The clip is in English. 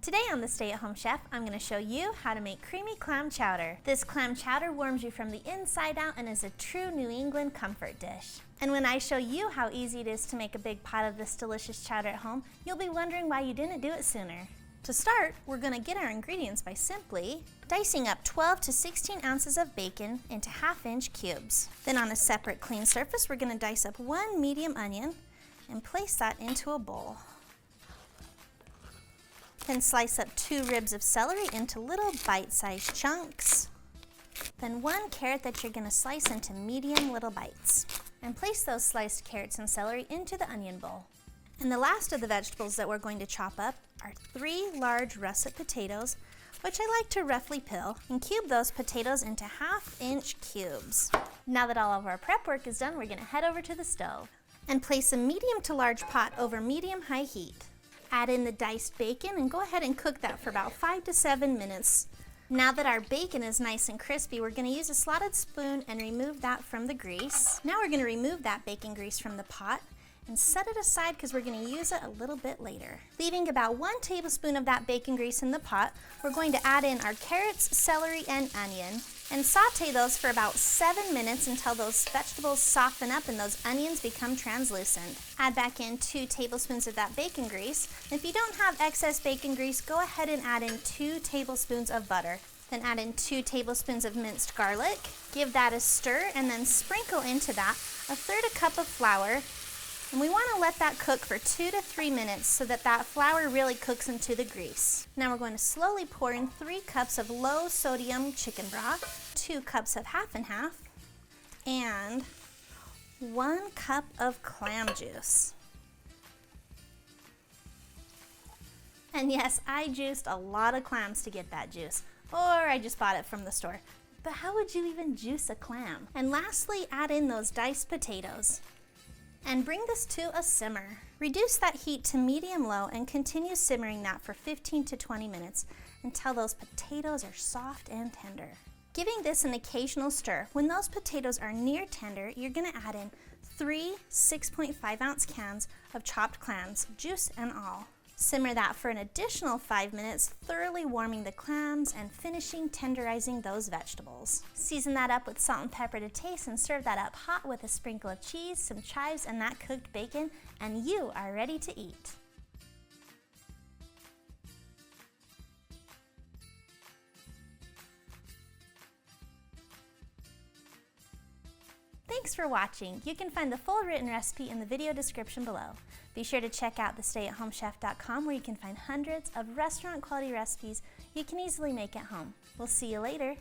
Today on the Stay at Home Chef, I'm going to show you how to make creamy clam chowder. This clam chowder warms you from the inside out and is a true New England comfort dish. And when I show you how easy it is to make a big pot of this delicious chowder at home, you'll be wondering why you didn't do it sooner. To start, we're going to get our ingredients by simply dicing up 12 to 16 ounces of bacon into half-inch cubes. Then on a separate clean surface, we're going to dice up 1 medium onion and place that into a bowl. Then slice up 2 ribs of celery into little bite-sized chunks. Then 1 carrot that you're going to slice into medium little bites. And place those sliced carrots and celery into the onion bowl. And the last of the vegetables that we're going to chop up are 3 large russet potatoes, which I like to roughly peel, and cube those potatoes into half-inch cubes. Now that all of our prep work is done, we're going to head over to the stove and place a medium to large pot over medium-high heat. Add in the diced bacon and go ahead and cook that for about 5 to 7 minutes. Now that our bacon is nice and crispy, we're going to use a slotted spoon and remove that from the grease. Now we're going to remove that bacon grease from the pot and set it aside because we're going to use it a little bit later. Leaving about 1 tablespoon of that bacon grease in the pot, we're going to add in our carrots, celery, and onion and saute those for about 7 minutes until those vegetables soften up and those onions become translucent. Add back in 2 tablespoons of that bacon grease. If you don't have excess bacon grease, go ahead and add in 2 tablespoons of butter. Then add in 2 tablespoons of minced garlic. Give that a stir and then sprinkle into that 1/3 cup of flour. And we want to let that cook for 2 to 3 minutes so that that flour really cooks into the grease. Now we're going to slowly pour in 3 cups of low sodium chicken broth, 2 cups of half and half, and 1 cup of clam juice. And yes, I juiced a lot of clams to get that juice, or I just bought it from the store. But how would you even juice a clam? And lastly, add in those diced potatoes. And bring this to a simmer. Reduce that heat to medium-low and continue simmering that for 15 to 20 minutes until those potatoes are soft and tender. Giving this an occasional stir. When those potatoes are near tender, you're going to add in 3 6.5-ounce cans of chopped clams, juice and all. Simmer that for an additional 5 minutes, thoroughly warming the clams and finishing tenderizing those vegetables. Season that up with salt and pepper to taste and serve that up hot with a sprinkle of cheese, some chives, and that cooked bacon, and you are ready to eat. Thanks for watching. You can find the full written recipe in the video description below. Be sure to check out thestayathomechef.com where you can find hundreds of restaurant quality recipes you can easily make at home. We'll see you later.